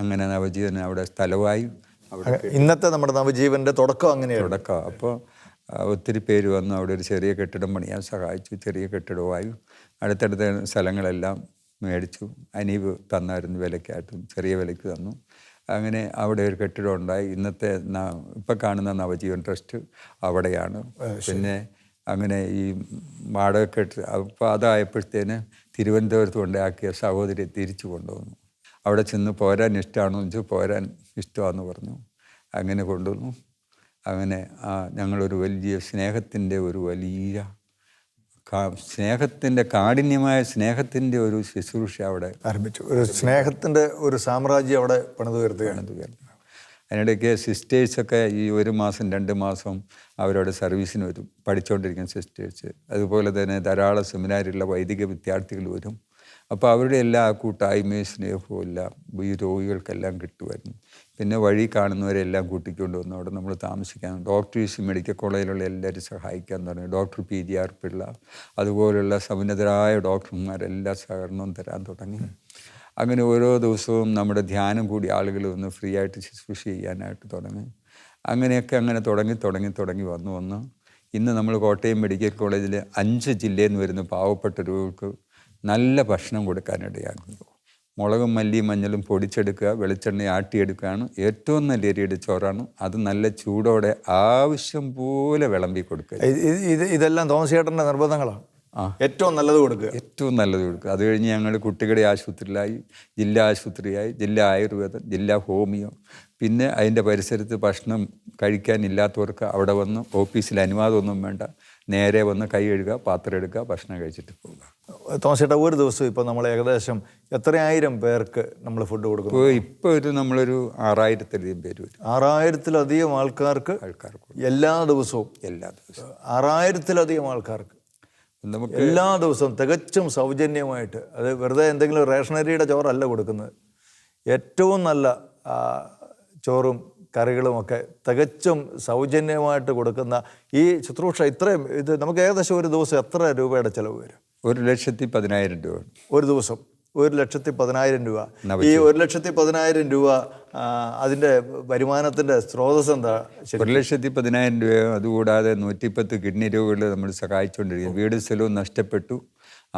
അങ്ങനെ നവജീവൻ അവിടെ സ്ഥലമായി. അവിടെ ഇന്നത്തെ നമ്മുടെ നവജീവൻ്റെ തുടക്കം അങ്ങനെയാണ്. തുടക്കം. അപ്പോൾ ഒത്തിരി പേര് വന്നു. അവിടെ ഒരു ചെറിയ കെട്ടിടം പണിയാൻ സഹായിച്ചു. ചെറിയ കെട്ടിടമായി അടുത്തടുത്ത സ്ഥലങ്ങളെല്ലാം മേടിച്ചു. അനീവ് തന്നായിരുന്നു വിലയ്ക്കായിട്ടും, ചെറിയ വിലയ്ക്ക് തന്നു. അങ്ങനെ അവിടെ ഒരു കെട്ടിടം ഉണ്ടായി. ഇന്നത്തെ ഇപ്പം കാണുന്ന നവജീവൻ ട്രസ്റ്റ് അവിടെയാണ്. പിന്നെ അങ്ങനെ ഈ വാടക കെട്ടി അപ്പോൾ അതായപ്പോഴത്തേന് തിരുവനന്തപുരത്ത് കൊണ്ടാക്കിയ സഹോദരിയെ തിരിച്ചു കൊണ്ടുവന്നു. അവിടെ ചെന്ന് പോരാൻ ഇഷ്ടമാണോ എന്ന് ചോദിച്ചു. പോരാൻ ഇഷ്ടമാണെന്ന് പറഞ്ഞു. അങ്ങനെ കൊണ്ടുവന്നു. അങ്ങനെ ഞങ്ങളൊരു വലിയ സ്നേഹത്തിൻ്റെ ഒരു വലിയ സ്നേഹത്തിൻ്റെ കാഠിന്യമായ സ്നേഹത്തിൻ്റെ ഒരു ശുശ്രൂഷ അവിടെ ആരംഭിച്ചു. ഒരു സ്നേഹത്തിൻ്റെ ഒരു സാമ്രാജ്യം അവിടെ പണിതുയർത്തുകയാണ്. അതിനിടയ്ക്ക് സിസ്റ്റേഴ്സൊക്കെ ഈ 1 മാസം 2 മാസം അവരവിടെ സർവീസിന് വരും, പഠിച്ചുകൊണ്ടിരിക്കുന്ന സിസ്റ്റേഴ്സ്. അതുപോലെ തന്നെ ധാരാളം സെമിനാരിലുള്ള വൈദിക വിദ്യാർത്ഥികൾ വരും. അപ്പോൾ അവരുടെ എല്ലാ കൂട്ടായ്മയും സ്നേഹവും എല്ലാം ഈ രോഗികൾക്കെല്ലാം കിട്ടുമായിരുന്നു. പിന്നെ വഴി കാണുന്നവരെല്ലാം കൂട്ടിക്കൊണ്ട് വന്നു അവിടെ നമ്മൾ താമസിക്കാൻ. ഡോക്ടേഴ്സ് മെഡിക്കൽ കോളേജിലുള്ള എല്ലാവരും സഹായിക്കാൻ തുടങ്ങി. ഡോക്ടർ PGR പിള്ള അതുപോലുള്ള സമുന്നതരായ ഡോക്ടർമാരെല്ലാം സഹകരണവും തരാൻ തുടങ്ങി. അങ്ങനെ ഓരോ ദിവസവും നമ്മുടെ ധ്യാനം കൂടി ആളുകൾ ഒന്ന് ഫ്രീ ആയിട്ട് ശുശ്രൂഷ ചെയ്യാനായിട്ട് തുടങ്ങി. അങ്ങനെയൊക്കെ അങ്ങനെ തുടങ്ങി വന്നു ഇന്ന് നമ്മൾ കോട്ടയം മെഡിക്കൽ കോളേജിൽ 5 ജില്ലയിൽ നിന്ന് വരുന്ന പാവപ്പെട്ട രോഗികൾക്ക് നല്ല ഭക്ഷണം കൊടുക്കാനിടയാക്കുന്നു. മുളകും മല്ലിയും മഞ്ഞളും പൊടിച്ചെടുക്കുക, വെളിച്ചെണ്ണ ആട്ടിയെടുക്കുകയാണ് ഏറ്റവും നല്ല അരിയുടെ ചോറാണ്. അത് നല്ല ചൂടോടെ ആവശ്യം പോലെ വിളമ്പി കൊടുക്കുക. ഇതെല്ലാം തോമസ് ചേട്ടൻ്റെ നിർബന്ധങ്ങളാണ്. ഏറ്റവും നല്ലത് കൊടുക്കുക. അത് കഴിഞ്ഞ് ഞങ്ങൾ കുട്ടികളുടെ ആശുപത്രിയിലായി, ജില്ലാ ആശുപത്രിയായി, ജില്ലാ ആയുർവേദം, ജില്ലാ ഹോമിയോ. പിന്നെ അതിൻ്റെ പരിസരത്ത് ഭക്ഷണം കഴിക്കാനില്ലാത്തവർക്ക് അവിടെ വന്ന് ഓഫീസിൽ അനുവാദമൊന്നും വേണ്ട, നേരെ വന്ന് കൈ കഴുകുക, പാത്രം എടുക്കുക, ഭക്ഷണം കഴിച്ചിട്ട് പോവുക. തോമസ് ചേട്ടാ, ഒരു ദിവസം ഇപ്പോൾ നമ്മൾ ഏകദേശം എത്രയായിരം പേർക്ക് നമ്മൾ ഫുഡ് കൊടുക്കും? ഇപ്പോൾ നമ്മളൊരു 6000-ലധികം പേര് വരും. 6000-ലധികം ആൾക്കാർക്ക് എല്ലാ ദിവസവും 6000-ലധികം ആൾക്കാർക്ക് നമുക്ക് എല്ലാ ദിവസവും തികച്ചും സൗജന്യമായിട്ട്. അത് വെറുതെ എന്തെങ്കിലും റേഷനറിയുടെ ചോറല്ല കൊടുക്കുന്നത്. ഏറ്റവും നല്ല ചോറും കറികളുമൊക്കെ തികച്ചും സൗജന്യമായിട്ട് കൊടുക്കുന്ന ഈ ശുശ്രൂഷ ഇത് നമുക്ക് ഏകദേശം ഒരു ദിവസം എത്ര രൂപയുടെ ചിലവ് വരും? 1,10,000 രൂപ ഒരു ദിവസം. 1,10,000 രൂപ. ഈ 1,10,000 രൂപ അതിൻ്റെ വരുമാനത്തിൻ്റെ സ്രോതസ് എന്താ? 1,10,000 രൂപ. അതുകൂടാതെ 110 കിഡ്നി രോഗികളെ നമ്മൾ സഹായിച്ചുകൊണ്ടിരിക്കും. വീട് സ്ഥലവും നഷ്ടപ്പെട്ടു,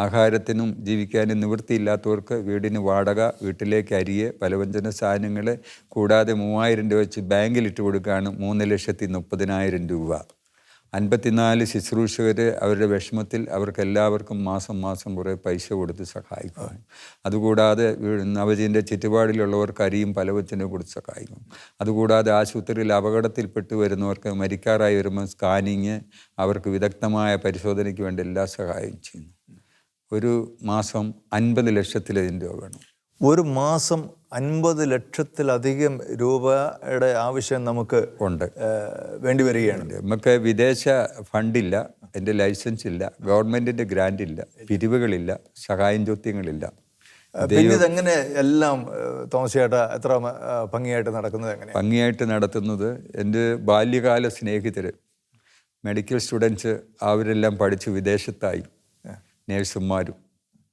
ആഹാരത്തിനും ജീവിക്കാനും നിവൃത്തിയില്ലാത്തവർക്ക് വീടിന് വാടക, വീട്ടിലേക്ക് അരിയെ, പലവ്യഞ്ജന സാധനങ്ങൾ കൂടാതെ 3,000 രൂപ വെച്ച് ബാങ്കിലിട്ട് കൊടുക്കുകയാണ്. 3,30,000 രൂപ. 54 ശുശ്രൂഷകർ അവരുടെ വിഷമത്തിൽ അവർക്കെല്ലാവർക്കും മാസം കുറേ പൈസ കൊടുത്ത് സഹായിക്കും. അതുകൂടാതെ നവജീൻ്റെ ചുറ്റുപാടിലുള്ളവർക്ക് അരിയും പലവ്യഞ്ജനവും കൊടുത്ത് സഹായിക്കും. അതുകൂടാതെ ആശുപത്രിയിൽ അപകടത്തിൽപ്പെട്ട് വരുന്നവർക്ക് മരിക്കാറായി വരുമ്പോൾ സ്കാനിങ്, അവർക്ക് വിദഗ്ധമായ പരിശോധനയ്ക്ക് വേണ്ടി എല്ലാ സഹായം ചെയ്യുന്നു. ഒരു മാസം 50 ലക്ഷത്തിലധികം രൂപ വേണം. ഒരു മാസം 50 ലക്ഷത്തിലധികം രൂപയുടെ ആവശ്യം നമുക്ക് ഉണ്ട്, വേണ്ടി വരികയാണ്. നമുക്ക് വിദേശ ഫണ്ടില്ല, എൻ്റെ ലൈസൻസ് ഇല്ല, ഗവൺമെൻറ്റിൻ്റെ ഗ്രാൻഡ് ഇല്ല, പിരിവുകളില്ല, സഹായം ചോദ്യങ്ങളില്ല. പിന്നെ ഇതെങ്ങനെ എല്ലാം തോമസ് ചേട്ടാ എത്ര ഭംഗിയായിട്ട് നടക്കുന്നത്? എങ്ങനെ ഭംഗിയായിട്ട് നടത്തുന്നത്? എൻ്റെ ബാല്യകാല സ്നേഹിതർ, മെഡിക്കൽ സ്റ്റുഡൻസ്, അവരെല്ലാം പഠിച്ച് വിദേശത്തായി, നേഴ്സുമാരും,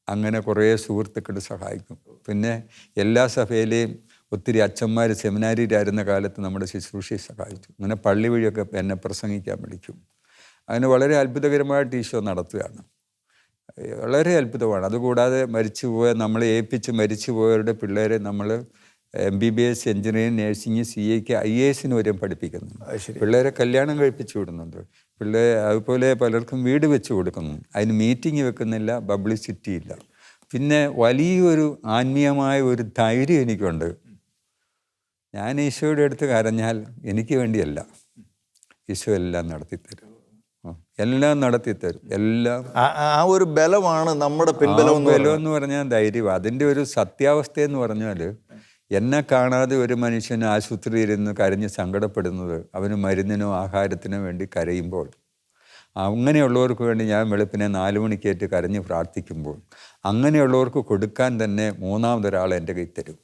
അങ്ങനെ കുറേ സുഹൃത്തുക്കൾ സഹായിക്കും. പിന്നെ എല്ലാ സഭയിലെയും ഒത്തിരി അച്ഛന്മാർ സെമിനാരിയിലായിരുന്ന കാലത്ത് നമ്മുടെ ശുശ്രൂഷയെ സഹായിച്ചു. അങ്ങനെ പള്ളി വഴിയൊക്കെ എന്നെ പ്രസംഗിക്കാൻ വിളിക്കും. അങ്ങനെ വളരെ അത്ഭുതകരമായിട്ട് ഈശോ നടത്തുകയാണ്. വളരെ അത്ഭുതമാണ്. അതുകൂടാതെ നമ്മളെ ഏൽപ്പിച്ച് മരിച്ചുപോയവരുടെ പിള്ളേരെ നമ്മൾ MBBS, എഞ്ചിനീയറിംഗ്, നേഴ്സിംഗ്, CAക്ക്, IAS വരെയും പഠിപ്പിക്കുന്നുണ്ട്. പിള്ളേരെ കല്യാണം കഴിപ്പിച്ചു വിടുന്നുണ്ട്. അതുപോലെ പലർക്കും വീട് വെച്ച് കൊടുക്കുന്നു. അതിന് മീറ്റിംഗ് വെക്കുന്നില്ല, പബ്ലിസിറ്റി ഇല്ല. പിന്നെ വലിയൊരു ആത്മീയമായ ഒരു ധൈര്യം എനിക്കുണ്ട്. ഞാൻ ഈശോയുടെ അടുത്ത് കരഞ്ഞാൽ എനിക്ക് വേണ്ടിയല്ല, ഈശോ എല്ലാം നടത്തിത്തരും. എല്ലാം ആ ഒരു ബലമാണ് നമ്മുടെ പിൻബലം. ബലം എന്ന് പറഞ്ഞാൽ ധൈര്യം. അതിൻ്റെ ഒരു സത്യാവസ്ഥ എന്ന് പറഞ്ഞാൽ, എന്നെ കാണാതെ ഒരു മനുഷ്യൻ ആശുപത്രിയിലിരുന്ന് കരഞ്ഞ് സങ്കടപ്പെടുന്നത് അവന് മരുന്നിനോ ആഹാരത്തിനോ വേണ്ടി കരയുമ്പോൾ, അങ്ങനെയുള്ളവർക്ക് വേണ്ടി ഞാൻ വെളുപ്പിനെ 4 മണിക്കേറ്റ് കരഞ്ഞ് പ്രാർത്ഥിക്കുമ്പോൾ, അങ്ങനെയുള്ളവർക്ക് കൊടുക്കാൻ തന്നെ മൂന്നാമതൊരാൾ എൻ്റെ കയ്യിൽ തരും.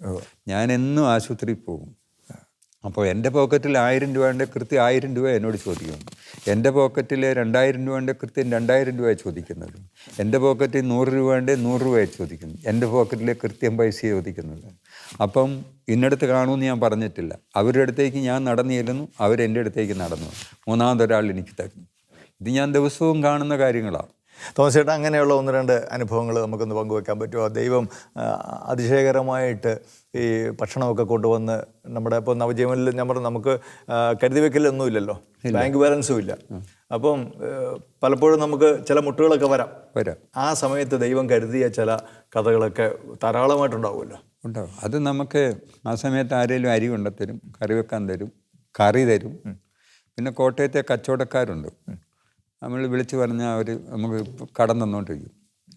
ഞാൻ എന്നും ആശുപത്രിയിൽ പോകും. അപ്പോൾ എൻ്റെ പോക്കറ്റിൽ 1000 രൂപയുടെ കൃത്യം 1000 രൂപ എന്നോട് ചോദിക്കും. എൻ്റെ പോക്കറ്റിൽ 2000 രൂപയുടെ കൃത്യം 2000 രൂപ ചോദിക്കുന്നത്. എൻ്റെ പോക്കറ്റിൽ 100 രൂപയുടെ 100 രൂപ ചോദിക്കുന്നു. എൻ്റെ പോക്കറ്റിൽ കൃത്യം പൈസ ചോദിക്കുന്നത്. അപ്പം ഇന്നടുത്ത് കാണുമെന്ന് ഞാൻ പറഞ്ഞിട്ടില്ല. അവരുടെ അടുത്തേക്ക് ഞാൻ നടന്നു ചെല്ലുന്നു, അവരെൻ്റെ അടുത്തേക്ക് നടന്നു. മൂന്നാമതൊരാൾ എനിക്ക് തരുന്നു. ഇത് ഞാൻ ദിവസവും കാണുന്ന കാര്യങ്ങളാണ്. തോമസ് ചേട്ടാ, അങ്ങനെയുള്ള ഒന്ന് രണ്ട് അനുഭവങ്ങൾ നമുക്കൊന്ന് പങ്കുവെക്കാൻ പറ്റുമോ? ദൈവം അതിശയകരമായിട്ട് ഈ ഭക്ഷണമൊക്കെ കൊണ്ടുവന്ന് നമ്മുടെ ഇപ്പോൾ നവജീവനിൽ നമുക്ക് കരുതി വെക്കലൊന്നുമില്ലല്ലോ, ബാങ്ക് ബാലൻസും ഇല്ല. അപ്പം പലപ്പോഴും നമുക്ക് ചില മുട്ടുകളൊക്കെ വരാം. ആ സമയത്ത് ദൈവം കരുതിയ ചില കഥകളൊക്കെ ധാരാളമായിട്ടുണ്ടാവുമല്ലോ. ഉണ്ടാവും. അത് നമുക്ക് ആ സമയത്ത് ആരെങ്കിലും അരി കൊണ്ടുത്തരും, കറി വെക്കാൻ തരും, കറി തരും. പിന്നെ കോട്ടയത്തെ കച്ചവടക്കാരുണ്ട്, നമ്മൾ വിളിച്ച് പറഞ്ഞാൽ അവർ നമുക്ക് കടം തന്നുകൊണ്ടിരിക്കും.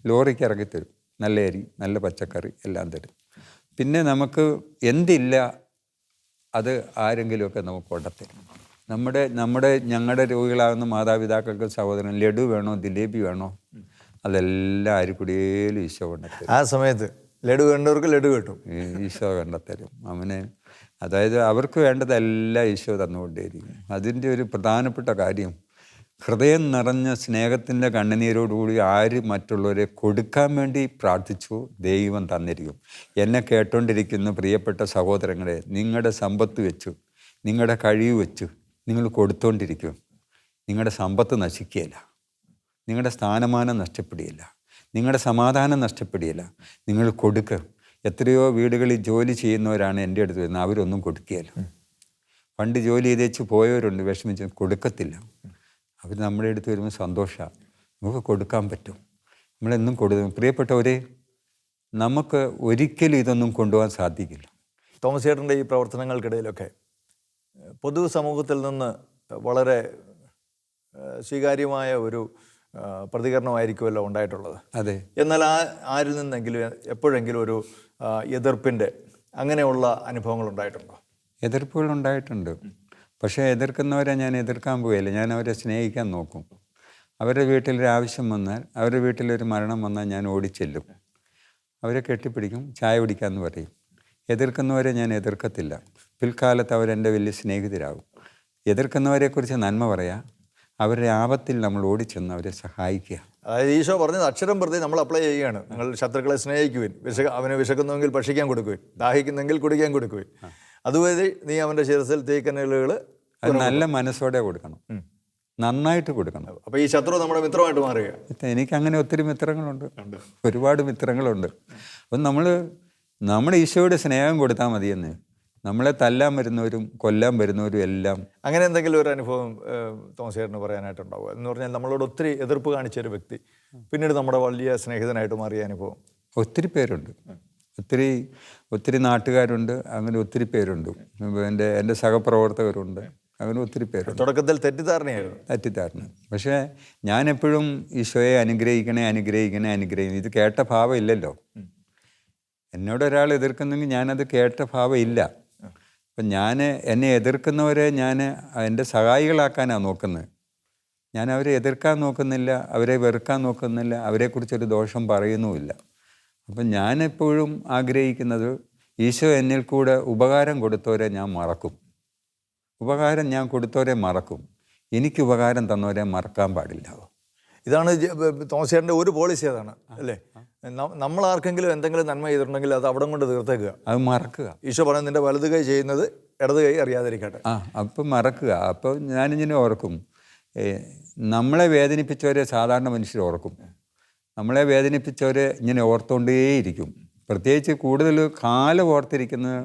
ലോറിക്ക് ഇറക്കിത്തരും, നല്ല അരി, നല്ല പച്ചക്കറി എല്ലാം തരും. പിന്നെ നമുക്ക് എന്തില്ല അത് ആരെങ്കിലുമൊക്കെ നമുക്ക് കൊണ്ടുത്തരും. ഞങ്ങളുടെ രോഗികളാകുന്ന മാതാപിതാക്കൾക്ക് സഹോദരൻ ലഡു വേണോ, ജിലേബി വേണോ, അതെല്ലാം അരിക്കുടിയേലും ഈശോ കൊണ്ടുത്തരും. ആ സമയത്ത് ലഡു വേണ്ടവർക്ക് ലഡു കിട്ടും, ഈശോ കണ്ടെത്തരും. അതായത് അവർക്ക് വേണ്ടതെല്ലാം ഈശോ തന്നുകൊണ്ടേയിരിക്കും. അതിൻ്റെ ഒരു പ്രധാനപ്പെട്ട കാര്യം, ഹൃദയം നിറഞ്ഞ സ്നേഹത്തിൻ്റെ കണ്ണുനീരോടുകൂടി ആര് മറ്റുള്ളവരെ കൊടുക്കാൻ വേണ്ടി പ്രാർത്ഥിച്ചു, ദൈവം തന്നിരിക്കും. എന്നെ കേട്ടോണ്ടിരിക്കുന്ന പ്രിയപ്പെട്ട സഹോദരങ്ങളെ, നിങ്ങളുടെ സമ്പത്ത് വെച്ചു, നിങ്ങളുടെ കഴിവ് വെച്ച് നിങ്ങൾ കൊടുത്തോണ്ടിരിക്കും. നിങ്ങളുടെ സമ്പത്ത് നശിക്കുകയില്ല, നിങ്ങളുടെ സ്ഥാനമാനം നഷ്ടപ്പെടുകയില്ല, നിങ്ങളുടെ സമാധാനം നഷ്ടപ്പെടുകയില്ല. നിങ്ങൾ കൊടുക്കുക. എത്രയോ വീടുകളിൽ ജോലി ചെയ്യുന്നവരാണ് എൻ്റെ അടുത്ത് വരുന്നത്, അവരൊന്നും കൊടുക്കുകയില്ല. പണ്ട് ജോലി ചെയ്തേച്ച് പോയവരുണ്ട്, വിഷമിച്ച് കൊടുക്കത്തില്ല. അവർ നമ്മുടെ അടുത്ത് വരുമ്പോൾ സന്തോഷമാണ്, നമുക്ക് കൊടുക്കാൻ പറ്റും. നമ്മളെന്നും കൊടുക്കും. പ്രിയപ്പെട്ടവരെ, നമുക്ക് ഒരിക്കലും ഇതൊന്നും കൊണ്ടുപോകാൻ സാധിക്കില്ല. തോമസ് ചേട്ടൻ്റെ ഈ പ്രവർത്തനങ്ങൾക്കിടയിലൊക്കെ പൊതു സമൂഹത്തിൽ നിന്ന് വളരെ സ്വീകാര്യമായ ഒരു പ്രതികരണമായിരിക്കുമല്ലോ ഉണ്ടായിട്ടുള്ളത്. അതെ. എന്നാൽ ആരിൽ നിന്നെങ്കിലും എപ്പോഴെങ്കിലും ഒരു എതിർപ്പിൻ്റെ അങ്ങനെയുള്ള അനുഭവങ്ങൾ ഉണ്ടായിട്ടുണ്ടോ? എതിർപ്പുകൾ ഉണ്ടായിട്ടുണ്ട്. പക്ഷേ എതിർക്കുന്നവരെ ഞാൻ എതിർക്കാൻ പോയില്ല, ഞാൻ അവരെ സ്നേഹിക്കാൻ നോക്കും. അവരുടെ വീട്ടിലൊരു ആവശ്യം വന്നാൽ, അവരുടെ വീട്ടിലൊരു മരണം വന്നാൽ ഞാൻ ഓടിച്ചെല്ലും, അവരെ കെട്ടിപ്പിടിക്കും, ചായ കുടിക്കാമെന്ന് പറയും. എതിർക്കുന്നവരെ ഞാൻ എതിർക്കത്തില്ല. പിൽക്കാലത്ത് അവരെൻ്റെ വലിയ സ്നേഹിതരാകും. എതിർക്കുന്നവരെക്കുറിച്ച് നന്മ പറയാം, അവരുടെ ആപത്തിൽ നമ്മൾ ഓടിച്ചെന്ന് അവരെ സഹായിക്കുക. അതായത് ഈശോ പറഞ്ഞത് അക്ഷരം പ്രതി നമ്മൾ അപ്ലൈ ചെയ്യുകയാണ്. നിങ്ങൾ ശത്രുക്കളെ സ്നേഹിക്കുവിൻ, അവനെ വിശക്കുന്നുവെങ്കിൽ ഭക്ഷിക്കാൻ കൊടുക്കുവിൻ, ദാഹിക്കുന്നെങ്കിൽ കുടിക്കാൻ കൊടുക്കുവിൻ, അതുവഴി നീ അവൻ്റെ ശിരസിൽ തീക്കനലുകൾ. അത് നല്ല മനസ്സോടെ കൊടുക്കണം, നന്നായിട്ട് കൊടുക്കണം. അപ്പോൾ ഈ ശത്രു നമ്മുടെ മിത്രമായിട്ട് മാറുക. എനിക്കങ്ങനെ ഒത്തിരി മിത്രങ്ങളുണ്ട്, ഒരുപാട് മിത്രങ്ങളുണ്ട്. അപ്പം നമ്മൾ ഈശോയുടെ സ്നേഹം കൊടുത്താൽ മതിയെന്ന്. നമ്മളെ തല്ലാൻ വരുന്നവരും കൊല്ലാൻ വരുന്നവരും എല്ലാം. അങ്ങനെ എന്തെങ്കിലും ഒരു അനുഭവം തോമസ് ചേട്ടന് പറയാനായിട്ടുണ്ടാവുക? എന്ന് പറഞ്ഞാൽ നമ്മളോട് ഒത്തിരി എതിർപ്പ് കാണിച്ചൊരു വ്യക്തി പിന്നീട് നമ്മുടെ വലിയ സ്നേഹിതനായിട്ട് മാറിയ അനുഭവം. ഒത്തിരി പേരുണ്ട്, ഒത്തിരി നാട്ടുകാരുണ്ട്, അങ്ങനെ ഒത്തിരി പേരുണ്ട്. എൻ്റെ സഹപ്രവർത്തകരുണ്ട്, അങ്ങനെ ഒത്തിരി പേരുണ്ട്. തുടക്കത്തിൽ തെറ്റിദ്ധാരണ. പക്ഷേ ഞാനെപ്പോഴും ഈശോയെ അനുഗ്രഹിക്കണേ. ഇത് കേട്ട ഭാവം ഇല്ലല്ലോ. എന്നോടൊരാൾ എതിർക്കുന്നെങ്കിൽ ഞാനത് കേട്ട ഭാവം ഇല്ല. അപ്പം എന്നെ എതിർക്കുന്നവരെ ഞാൻ എൻ്റെ സഹായികളാക്കാനാണ് നോക്കുന്നത്. ഞാൻ അവരെ എതിർക്കാൻ നോക്കുന്നില്ല, അവരെ വെറുക്കാൻ നോക്കുന്നില്ല, അവരെക്കുറിച്ചൊരു ദോഷം പറയുന്നുമില്ല. അപ്പം ഞാനെപ്പോഴും ആഗ്രഹിക്കുന്നത്, ഈശോ എന്നിൽ കൂടെ ഉപകാരം കൊടുത്തവരെ ഞാൻ മറക്കും. ഉപകാരം ഞാൻ കൊടുത്തവരെ മറക്കും, എനിക്ക് ഉപകാരം തന്നവരെ മറക്കാൻ പാടില്ല. ഇതാണ് തോമസ് ചേട്ടൻ്റെ ഒരു പോളിസി, അതാണ് അല്ലേ? നമ്മൾ ആർക്കെങ്കിലും എന്തെങ്കിലും നന്മ ചെയ്തിട്ടുണ്ടെങ്കിൽ അത് അവിടെ കൊണ്ട് തീർത്തേക്കുക, അത് മറക്കുക. ഈശോ പറഞ്ഞ നിന്റെ വലത് കൈ ചെയ്യുന്നത് ഇടത് കൈ അറിയാതിരിക്കട്ടെ. അപ്പം മറക്കുക. അപ്പോൾ ഞാനിങ്ങനെ ഓർക്കും, നമ്മളെ വേദനിപ്പിച്ചവരെ സാധാരണ മനുഷ്യർ ഓർക്കും, നമ്മളെ വേദനിപ്പിച്ചവരെ ഇങ്ങനെ ഓർത്തുകൊണ്ടേയിരിക്കും. പ്രത്യേകിച്ച് കൂടുതൽ കാലം ഓർത്തിരിക്കുന്നത്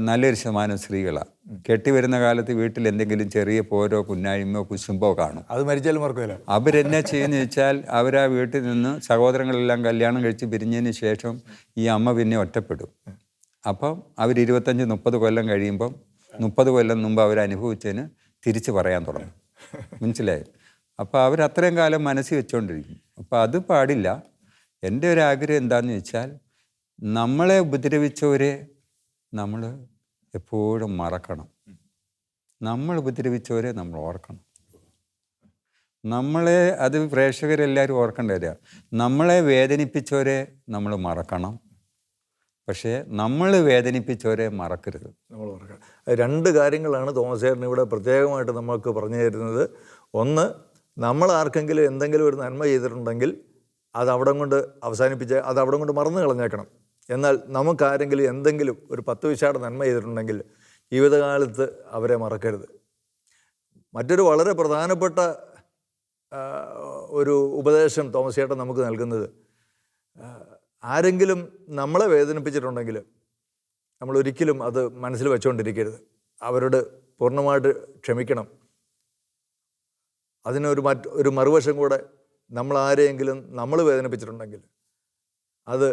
നല്ലൊരു ശതമാനം സ്ത്രീകളാണ്. കെട്ടിവരുന്ന കാലത്ത് വീട്ടിൽ എന്തെങ്കിലും ചെറിയ പോരോ കുന്നായ്മയോ കുശുമ്പോ കാണും, അത് മരിച്ചാലും മറക്കില്ല. അവരെന്നെ ചെയ്യുന്ന വെച്ചാൽ അവരാ വീട്ടിൽ നിന്ന് സഹോദരങ്ങളെല്ലാം കല്യാണം കഴിച്ച് പിരിഞ്ഞതിന് ശേഷം ഈ അമ്മ പിന്നെ ഒറ്റപ്പെടും. അപ്പം അവർ 25-30 കൊല്ലം കഴിയുമ്പം 30 കൊല്ലം മുമ്പ് അവരനുഭവിച്ചതിന് തിരിച്ച് പറയാൻ തുടങ്ങും. മനസ്സിലായി? അപ്പോൾ അവരത്രയും കാലം മനസ്സിൽ വെച്ചുകൊണ്ടിരിക്കും. അപ്പോൾ അത് പാടില്ല. എൻ്റെ ഒരു ആഗ്രഹം എന്താണെന്ന് വെച്ചാൽ, നമ്മളെ ഉപദ്രവിച്ചവരെ നമ്മൾ എപ്പോഴും മറക്കണം, നമ്മൾ ഉപദ്രവിച്ചവരെ നമ്മൾ ഓർക്കണം. അത് പ്രേക്ഷകരെല്ലാവരും ഓർക്കേണ്ടവരാ. നമ്മളെ വേദനിപ്പിച്ചവരെ നമ്മൾ മറക്കണം, പക്ഷേ നമ്മൾ വേദനിപ്പിച്ചവരെ മറക്കരുത്. നമ്മൾ മറക്കണം. രണ്ട് കാര്യങ്ങളാണ് തോമസ് ചേട്ടൻ ഇവിടെ പ്രത്യേകമായിട്ട് നമുക്ക് പറഞ്ഞു തരുന്നത്. ഒന്ന്, നമ്മൾ ആർക്കെങ്കിലും എന്തെങ്കിലും ഒരു നന്മ ചെയ്തിട്ടുണ്ടെങ്കിൽ അത് അവിടെ കൊണ്ട് അവസാനിപ്പിച്ച് അത് അവിടെ കൊണ്ട് മറന്നു കളഞ്ഞേക്കണം. എന്നാൽ നമുക്കാരെങ്കിലും എന്തെങ്കിലും ഒരു 10 വിശാട് നന്മ ചെയ്തിട്ടുണ്ടെങ്കിൽ ജീവിതകാലത്ത് അവരെ മറക്കരുത്. മറ്റൊരു വളരെ പ്രധാനപ്പെട്ട ഒരു ഉപദേശം തോമസ് ചേട്ടൻ നമുക്ക് നൽകുന്നത്, ആരെങ്കിലും നമ്മളെ വേദനിപ്പിച്ചിട്ടുണ്ടെങ്കിൽ നമ്മൾ ഒരിക്കലും അത് മനസ്സിൽ വെച്ചുകൊണ്ടിരിക്കരുത്. അവരോട് പൂർണ്ണമായിട്ട് ക്ഷമിക്കണം. അതിനൊരു ഒരു മറുവശം കൂടെ, നമ്മൾ ആരെയെങ്കിലും നമ്മൾ വേദനിപ്പിച്ചിട്ടുണ്ടെങ്കിൽ അത്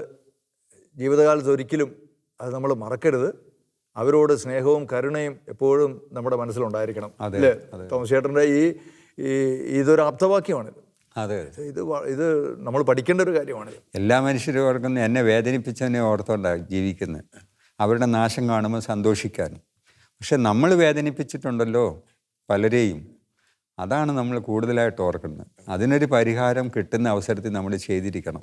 ജീവിതകാലത്ത് ഒരിക്കലും അത് നമ്മൾ മറക്കരുത്. അവരോട് സ്നേഹവും കരുണയും എപ്പോഴും നമ്മുടെ മനസ്സിലുണ്ടായിരിക്കണം. അല്ലേ തോമസ് ചേട്ടൻ്റെ ഇതൊരു ആപ്തവാക്യമാണിത്. അതെ, ഇത് നമ്മൾ പഠിക്കേണ്ട ഒരു കാര്യമാണ്. എല്ലാ മനുഷ്യരും ഓർക്കുന്ന എന്നെ വേദനിപ്പിച്ചവനെ ഓർത്തോണ്ടാണ് ജീവിക്കുന്നത്. അവരുടെ നാശം കാണുമ്പോൾ സന്തോഷിക്കാൻ. പക്ഷെ നമ്മൾ വേദനിപ്പിച്ചിട്ടുണ്ടല്ലോ പലരെയും, അതാണ് നമ്മൾ കൂടുതലായിട്ട് ഓർക്കുന്നത്. അതിനൊരു പരിഹാരം കിട്ടുന്ന അവസരത്തിൽ നമ്മൾ ചെയ്തിരിക്കണം.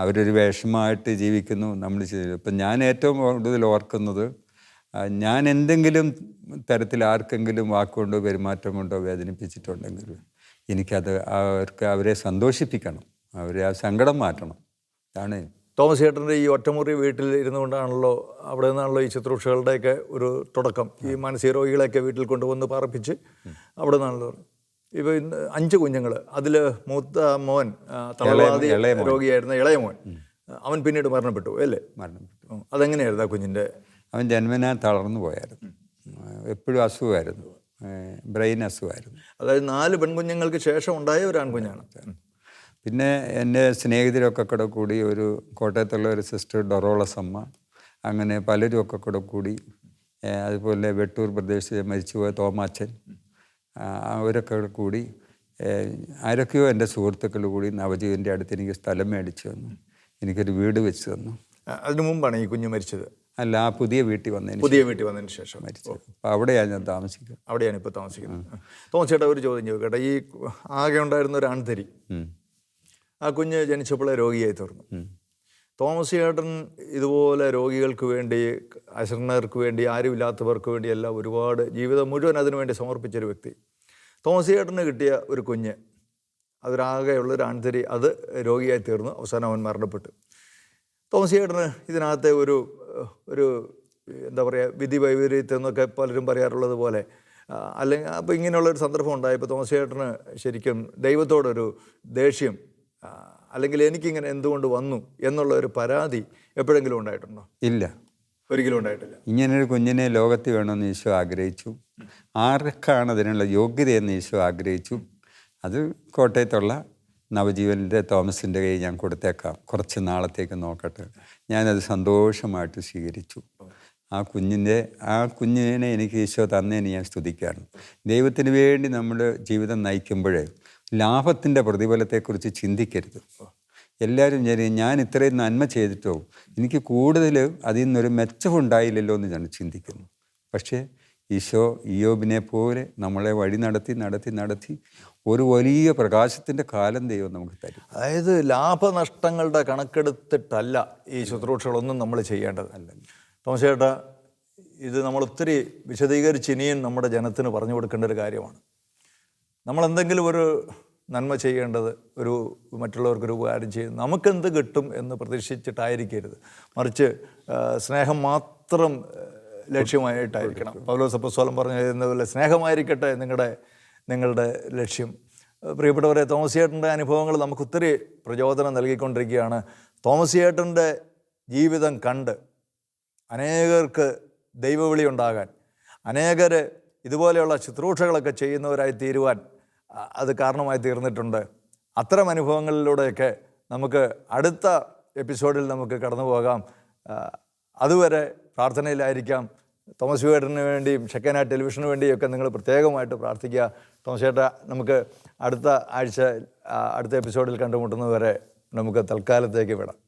അവരൊരു വിഷമമായിട്ട് ജീവിക്കുന്നു, നമ്മൾ ചെയ്തു. ഇപ്പം ഞാൻ ഏറ്റവും കൂടുതൽ ഓർക്കുന്നത്, ഞാൻ എന്തെങ്കിലും തരത്തിൽ ആർക്കെങ്കിലും വാക്കുകൊണ്ടോ പെരുമാറ്റം കൊണ്ടോ വേദനിപ്പിച്ചിട്ടുണ്ടെങ്കിൽ എനിക്കത് അവരെ സന്തോഷിപ്പിക്കണം, അവരെ ആ സങ്കടം മാറ്റണം. അതാണ് തോമസ് ചേട്ടൻ്റെ ഈ ഒറ്റമുറി വീട്ടിൽ ഇരുന്നു കൊണ്ടാണല്ലോ, അവിടെ നിന്നാണല്ലോ ഈ ശുശ്രൂഷകളുടെയൊക്കെ ഒരു തുടക്കം. ഈ മാനസിക രോഗികളെയൊക്കെ വീട്ടിൽ കൊണ്ടുവന്ന് പാർപ്പിച്ച് അവിടെ നിന്നാണല്ലോ. ഇപ്പോൾ ഇന്ന് 5 കുഞ്ഞുങ്ങൾ, അതിൽ മൂത്ത മോൻ തളർവാദി രോഗിയായിരുന്ന ഇളയ മോൻ, അവൻ പിന്നീട് മരണപ്പെട്ടു അല്ലേ? മരണപ്പെട്ടു. അതെങ്ങനെയായിരുന്നു ആ കുഞ്ഞിൻ്റെ? അവൻ ജന്മനാ തളർന്നു പോയായിരുന്നു. എപ്പോഴും അസുഖമായിരുന്നു, ബ്രെയിൻ അസുഖമായിരുന്നു. അതായത് 4 പെൺകുഞ്ഞുങ്ങൾക്ക് ശേഷം ഉണ്ടായ ഒരു ആൺകുഞ്ഞാണ്. പിന്നെ എൻ്റെ സ്നേഹിതരൊക്കെ കൂടെ കൂടി, ഒരു കോട്ടയത്തുള്ള ഒരു സിസ്റ്റർ ഡൊറോളസ് അമ്മ, അങ്ങനെ പലരും ഒക്കെ കൂടെ കൂടി, അതുപോലെ വെട്ടൂർ പ്രദേശത്ത് മരിച്ചുപോയ തോമാച്ചൻ, അവരൊക്കെ കൂടി, ആരൊക്കെയോ എൻ്റെ സുഹൃത്തുക്കൾ കൂടി നവജീവൻ്റെ അടുത്ത് എനിക്ക് സ്ഥലം മേടിച്ചു തന്നു, എനിക്കൊരു വീട് വെച്ച് തന്നു. അതിനു മുമ്പാണ് ഈ കുഞ്ഞ് മരിച്ചത്? അല്ല, ആ പുതിയ വീട്ടിൽ വന്നതിന് ശേഷം മരിച്ചത്. അപ്പോൾ അവിടെയാണ് ഞാൻ താമസിക്കുന്നത്. അവിടെയാണ് ഇപ്പോൾ താമസിക്കുന്നത്. തോമസ് ചേട്ടാ, ഒരു ചോദ്യം ചോദിക്കട്ടെ. ഈ ആകെ ഉണ്ടായിരുന്ന ഒരു ആൺതരി, ആ കുഞ്ഞ് ജനിച്ചപ്പോഴേ രോഗിയായി തീർന്നു. തോമസ് ചേട്ടൻ ഇതുപോലെ രോഗികൾക്ക് വേണ്ടി, അശരണർക്ക് വേണ്ടി, ആരുമില്ലാത്തവർക്ക് വേണ്ടി എല്ലാം ഒരുപാട് ജീവിതം മുഴുവൻ അതിനു വേണ്ടി സമർപ്പിച്ചൊരു വ്യക്തി. തോമസ് ചേട്ടന് കിട്ടിയ ഒരു കുഞ്ഞ്, അതൊരാകെയുള്ളൊരു ആൺതരി, അത് രോഗിയായി തീർന്നു. അവസാനം അവൻ മരണപ്പെട്ടു. തോമസ് ചേട്ടന് ഇതിനകത്തെ ഒരു എന്താ പറയുക, വിധി വൈപരീത്യം എന്നൊക്കെ പലരും പറയാറുള്ളത് പോലെ, അല്ലെങ്കിൽ അപ്പോൾ ഇങ്ങനെയുള്ളൊരു സന്ദർഭം ഉണ്ടായപ്പോൾ തോമസ് ചേട്ടന് ശരിക്കും ദൈവത്തോടൊരു ദേഷ്യം, അല്ലെങ്കിൽ എനിക്കിങ്ങനെ എന്തുകൊണ്ട് വന്നു എന്നുള്ള ഒരു പരാതി എപ്പോഴെങ്കിലും ഉണ്ടായിട്ടുണ്ടോ? ഇല്ല, ഒരിക്കലും ഉണ്ടായിട്ടില്ല. ഇങ്ങനൊരു കുഞ്ഞിനെ ലോകത്തിൽ വേണമെന്ന് ഈശോ ആഗ്രഹിച്ചു. ആർക്കാണ് അതിനുള്ള യോഗ്യതയെന്ന് ഈശോ ആഗ്രഹിച്ചു. അത് കോട്ടയത്തുള്ള നവജീവൻ്റെ തോമസിൻ്റെ കയ്യിൽ ഞാൻ കൊടുത്തേക്കാം, കുറച്ച് നാളത്തേക്ക് നോക്കട്ടെ. ഞാനത് സന്തോഷമായിട്ട് സ്വീകരിച്ചു. ആ കുഞ്ഞിനെ എനിക്ക് ഈശോ തന്നതിന് ഞാൻ സ്തുതിക്കുകയാണ്. ദൈവത്തിന് വേണ്ടി നമ്മൾ ജീവിതം നയിക്കുമ്പോഴേ ലാഭത്തിൻ്റെ പ്രതിഫലത്തെക്കുറിച്ച് ചിന്തിക്കരുത്. എല്ലാവരും ഞാൻ ഇത്രയും നന്മ ചെയ്തിട്ടോ എനിക്ക് കൂടുതൽ അതിൽ നിന്നൊരു മെച്ചമുണ്ടായില്ലല്ലോ എന്ന് ഞാൻ ചിന്തിക്കുന്നു. പക്ഷേ ഈശോ ഇയ്യോബിനെ പോലെ നമ്മളെ വഴി നടത്തി ഒരു വലിയ പ്രകാശത്തിൻ്റെ കാലം ദൈവം നമുക്ക് തരും. അതായത് ലാഭനഷ്ടങ്ങളുടെ കണക്കെടുത്തിട്ടല്ല ഈ ശുശ്രൂഷകളൊന്നും നമ്മൾ ചെയ്യേണ്ടത്. തോമസ് ചേട്ടാ, ഇത് നമ്മൾ ഒത്തിരി വിശദീകരിച്ച് ഇനിയും നമ്മുടെ ജനത്തിന് പറഞ്ഞു കൊടുക്കേണ്ട ഒരു കാര്യമാണ്. നമ്മളെന്തെങ്കിലും ഒരു നന്മ ചെയ്യേണ്ടത്, മറ്റുള്ളവർക്കൊരു ഉപകാരം ചെയ്യും, നമുക്കെന്ത് കിട്ടും എന്ന് പ്രതീക്ഷിച്ചിട്ടായിരിക്കരുത്. മറിച്ച് സ്നേഹം മാത്രം ലക്ഷ്യമായിട്ടായിരിക്കണം. പൗലോസ് അപ്പോസ്തലൻ പറഞ്ഞതുപോലെ സ്നേഹമായിരിക്കട്ടെ നിങ്ങളുടെ ലക്ഷ്യം. പ്രിയപ്പെട്ടവരെ, തോമസ് ചേട്ടൻ്റെ അനുഭവങ്ങൾ നമുക്ക് ഒത്തിരി പ്രചോദനം നൽകിക്കൊണ്ടിരിക്കുകയാണ്. തോമസ് ചേട്ടൻ്റെ ജീവിതം കണ്ട് അനേകർക്ക് ദൈവവിളി ഉണ്ടാകാൻ, അനേകർ ഇതുപോലെയുള്ള ശുശ്രൂഷകളൊക്കെ ചെയ്യുന്നവരായി തീരുവാൻ അത് കാരണമായി തീർന്നിട്ടുണ്ട്. അത്തരം അനുഭവങ്ങളിലൂടെയൊക്കെ നമുക്ക് അടുത്ത എപ്പിസോഡിൽ നമുക്ക് കടന്നു പോകാം. അതുവരെ പ്രാർത്ഥനയിലായിരിക്കാം. തോമസ് ചേട്ടന് വേണ്ടിയും ഷെക്കന ടെലിവിഷന് വേണ്ടിയൊക്കെ നിങ്ങൾ പ്രത്യേകമായിട്ട് പ്രാർത്ഥിക്കുക. തോമസ് ചേട്ടാ, നമുക്ക് അടുത്ത ആഴ്ച അടുത്ത എപ്പിസോഡിൽ കണ്ടുമുട്ടുന്നതുവരെ നമുക്ക് തൽക്കാലത്തേക്ക് വിടാം.